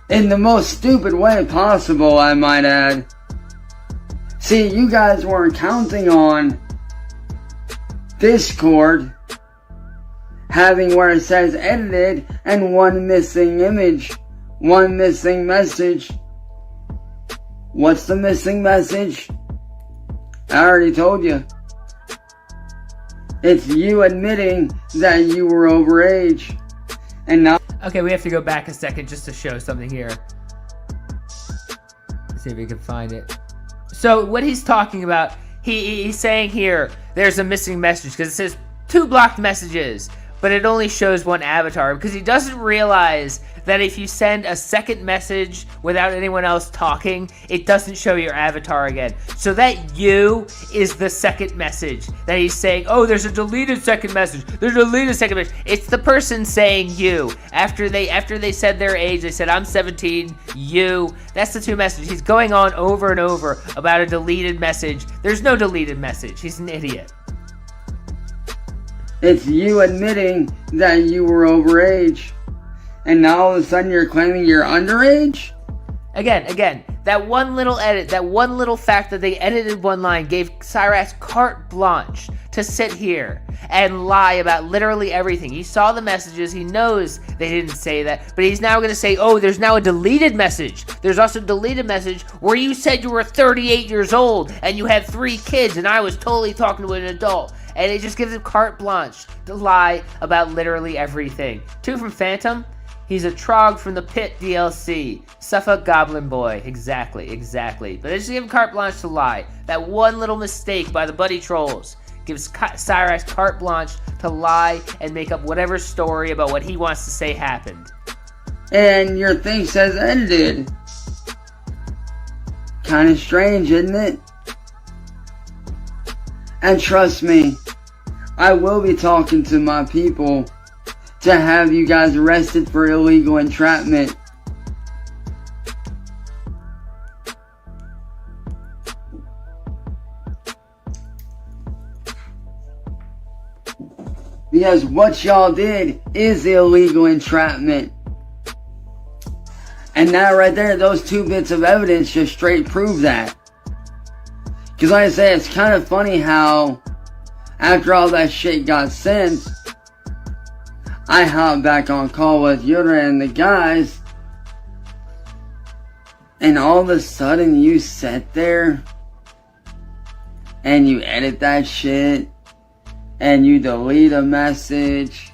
In the most stupid way possible, I might add. See, you guys weren't counting on Discord having where it says edited and one missing image, one missing message. What's the missing message? I already told you. It's you admitting that you were overage. And now... Okay, we have to go back a second just to show something here. Let's see if we can find it. So what he's talking about, He's saying here there's a missing message because it says 2 blocked messages, but it only shows 1 avatar because he doesn't realize that if you send a second message without anyone else talking, it doesn't show your avatar again. So that you is the second message that he's saying, oh, there's a deleted second message. There's a deleted second message. It's the person saying you. After they said their age, they said, I'm 17, you. That's the 2 messages. He's going on over and over about a deleted message. There's no deleted message. He's an idiot. It's you admitting that you were overage. And now all of a sudden you're claiming you're underage? Again, that one little edit, that one little fact that they edited 1 line gave Cyraxx carte blanche to sit here and lie about literally everything. He saw the messages, he knows they didn't say that, but he's now going to say, oh, there's now a deleted message. There's also a deleted message where you said you were 38 years old and you had 3 kids and I was totally talking to an adult. And it just gives him carte blanche to lie about literally everything. 2 from Phantom. He's a Trog from the Pit DLC. Suffolk Goblin Boy. Exactly. But they just give him carte blanche to lie. That one little mistake by the Buddy Trolls gives Cyraxx carte blanche to lie and make up whatever story about what he wants to say happened. And your thing says edited. Kinda strange, isn't it? And trust me, I will be talking to my people to have you guys arrested for illegal entrapment. Because what y'all did is illegal entrapment. And now right there, those 2 bits of evidence just straight prove that. Because like I say, it's kind of funny how after all that shit got sent, I hopped back on call with Yoda and the guys, and all of a sudden you sit there and you edit that shit and you delete a message.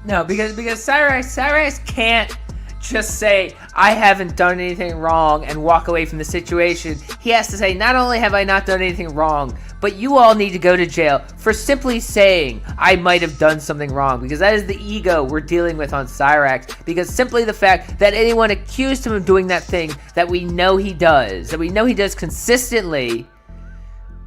No, because Cyraxx can't just say, I haven't done anything wrong and walk away from the situation. He has to say, not only have I not done anything wrong, but you all need to go to jail for simply saying I might have done something wrong, because that is the ego we're dealing with on Cyraxx, because simply the fact that anyone accused him of doing that thing that we know he does consistently,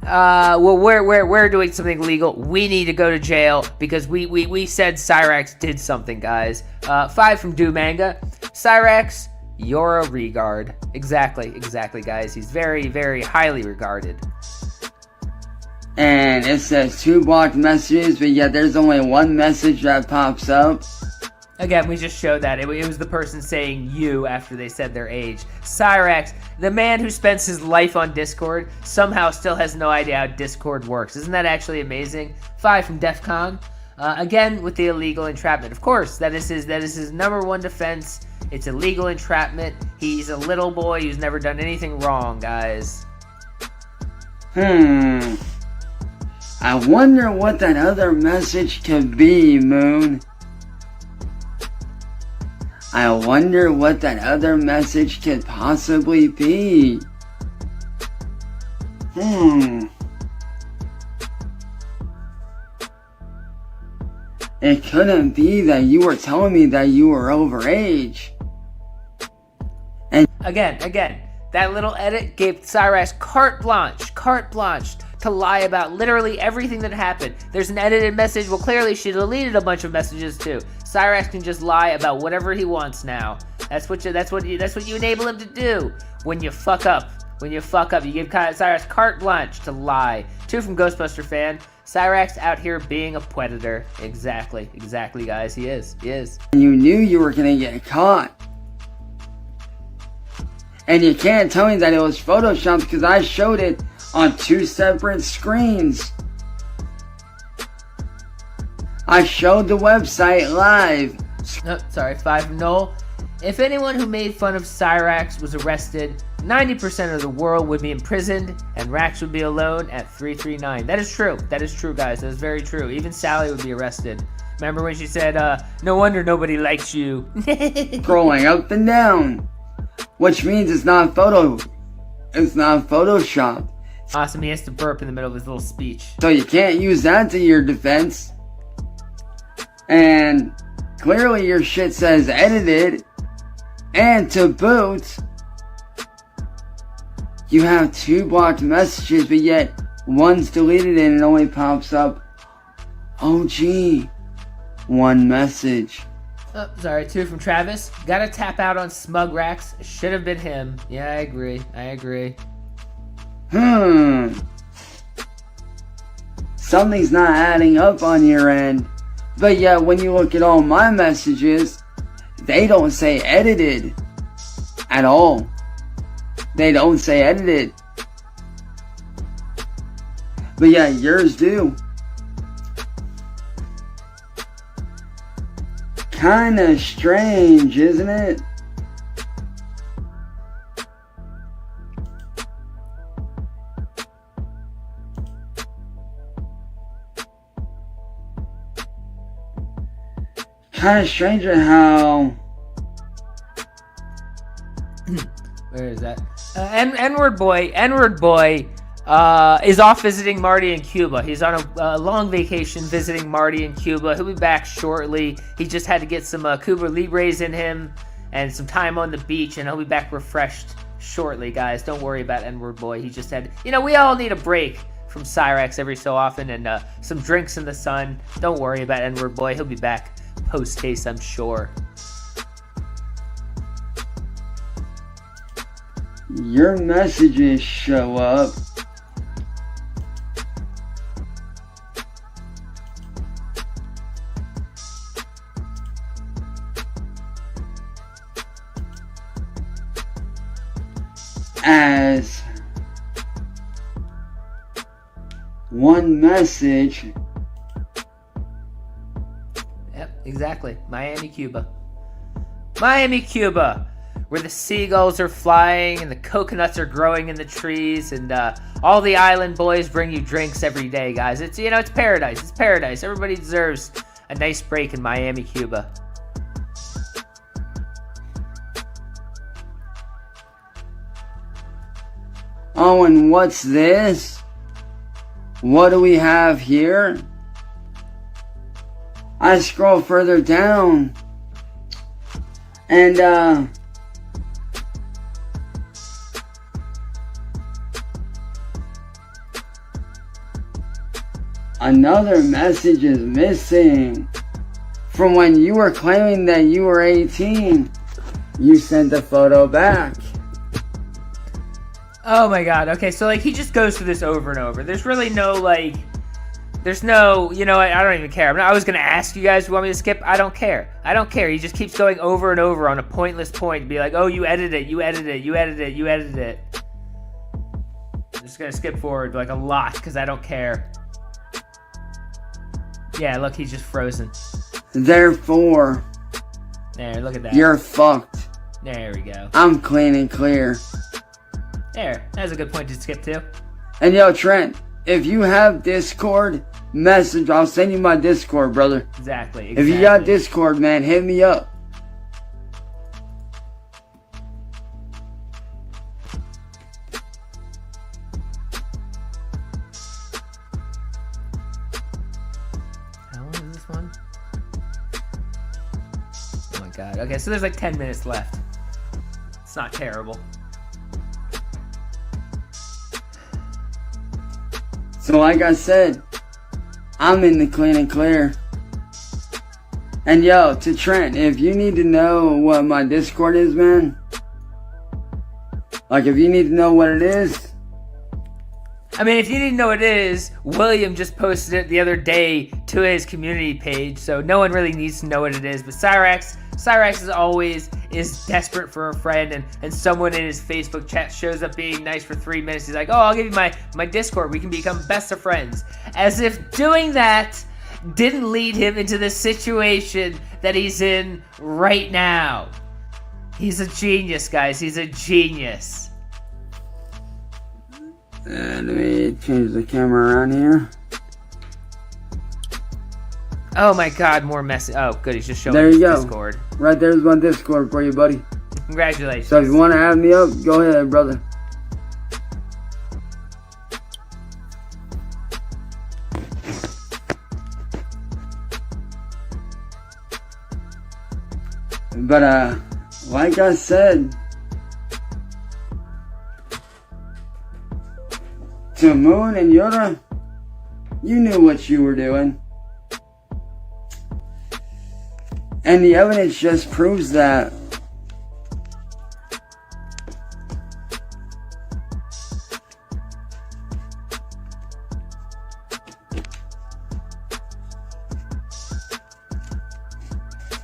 well, we're doing something illegal. We need to go to jail because we said Cyraxx did something, guys. 5 from Do Manga. Cyraxx, you're a regard. Exactly, guys. He's very, very highly regarded. And it says 2 blocked messages, but yet there's only 1 message that pops up. Again, we just showed that. It was the person saying you after they said their age. Cyraxx, the man who spends his life on Discord, somehow still has no idea how Discord works. Isn't that actually amazing? 5 from Defcon. Again, with the illegal entrapment. Of course, that is his #1 defense. It's illegal entrapment. He's a little boy who's never done anything wrong, guys. I wonder what that other message could be, Moon. I wonder what that other message could possibly be. It couldn't be that you were telling me that you were overage. And Again, that little edit gave Cyraxx carte blanche to lie about literally everything that happened. There's an edited message. Well, clearly she deleted a bunch of messages too. Cyraxx can just lie about whatever he wants now. That's what you enable him to do. When you fuck up, you give Cyraxx carte blanche to lie. 2 from Ghostbuster Fan. Cyraxx out here being a predator. Exactly, guys. He is. you knew you were gonna get caught. And you can't tell me that it was Photoshopped because I showed it on 2 separate screens. I showed the website live. Oh, sorry, 5 from Noel. If anyone who made fun of Cyraxx was arrested, 90% of the world would be imprisoned, and Rax would be alone at 339. That is true, guys. That is very true. Even Sally would be arrested. Remember when she said, no wonder nobody likes you. Scrolling up and down. Which means it's not It's not Photoshopped. Awesome, he has to burp in the middle of his little speech. So you can't use that to your defense. And clearly your shit says edited. And to boot, you have 2 blocked messages, but yet one's deleted and it only pops up, oh gee, 1 message. Oh, sorry, 2 from Travis. Gotta tap out on Cyraxx. Should have been him. Yeah, I agree. Something's not adding up on your end. But yet, when you look at all my messages, they don't say edited at all. They don't say edited. But yeah, yours do. Kinda strange, isn't it? Kinda strange at how... Where is that? N-word boy is off visiting Marty in Cuba. He's on a long vacation visiting Marty in Cuba. He'll be back shortly. He just had to get some Cuba Libres in him and some time on the beach, and he'll be back refreshed shortly, guys. Don't worry about N-word boy. He just had, we all need a break from Cyrax every so often and some drinks in the sun. Don't worry about N-word boy. He'll be back post-case, I'm sure. Your messages show up as 1 message. Yep, exactly. Miami, Cuba, where the seagulls are flying and the coconuts are growing in the trees, and all the island boys bring you drinks every day, guys. It's it's paradise. It's paradise. Everybody deserves a nice break in Miami, Cuba. Oh, and what's this? What do we have here? I scroll further down and another message is missing. From when you were claiming that you were 18, you sent the photo back. Oh my god, okay, so he just goes through this over and over. There's really no there's no, I don't even care. I was gonna ask you guys if you want me to skip. I don't care. He just keeps going over and over on a pointless point. Be like, oh, you edited it. I'm just gonna skip forward a lot because I don't care. Yeah, look, he's just frozen. Therefore, there, look at that. You're fucked. There we go. I'm clean and clear. There, that's a good point to skip to. And yo, Trent, if you have Discord, message. I'll send you my Discord, brother. Exactly. If you got Discord, man, hit me up. How long is this one? Oh my god. Okay, so there's 10 minutes left. It's not terrible. So like I said, I'm in the clean and clear. And yo, to Trent, if you need to know what my Discord is, man, if you need to know what it is. If you didn't know what it is, William just posted it the other day to his community page, so no one really needs to know what it is. But Cyrax as always is desperate for a friend, and someone in his Facebook chat shows up being nice for 3 minutes. He's like, oh, I'll give you my Discord. We can become best of friends. As if doing that didn't lead him into the situation that he's in right now. He's a genius, guys. He's a genius. Let me change the camera around here. Oh my god, more message. Oh, good, he's just showing there his you go. Discord. Right there's my Discord for you, buddy. Congratulations. So if you want to add me up, go ahead, brother. But, like I said, to Moon and Yoda, you knew what you were doing. And the evidence just proves that.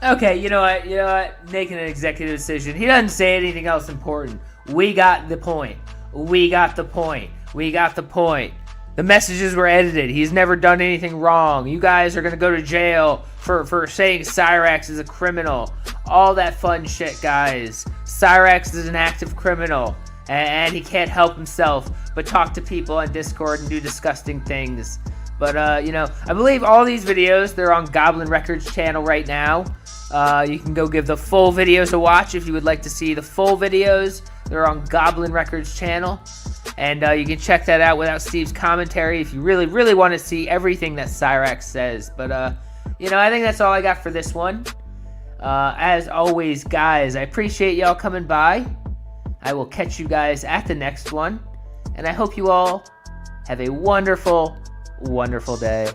Okay, you know what? Making an executive decision. He doesn't say anything else important. We got the point. We got the point. We got the point. The messages were edited. He's never done anything wrong. You guys are going to go to jail for saying Cyrax is a criminal. All that fun shit, guys. Cyrax is an active criminal. And he can't help himself but talk to people on Discord and do disgusting things. But, I believe all these videos, they're on Goblin Records channel right now. You can go give the full videos a watch if you would like to see the full videos. They're on Goblin Records channel. And you can check that out without Steve's commentary if you really, really want to see everything that Cyrax says. But, I think that's all I got for this one. As always, guys, I appreciate y'all coming by. I will catch you guys at the next one. And I hope you all have a wonderful, wonderful day.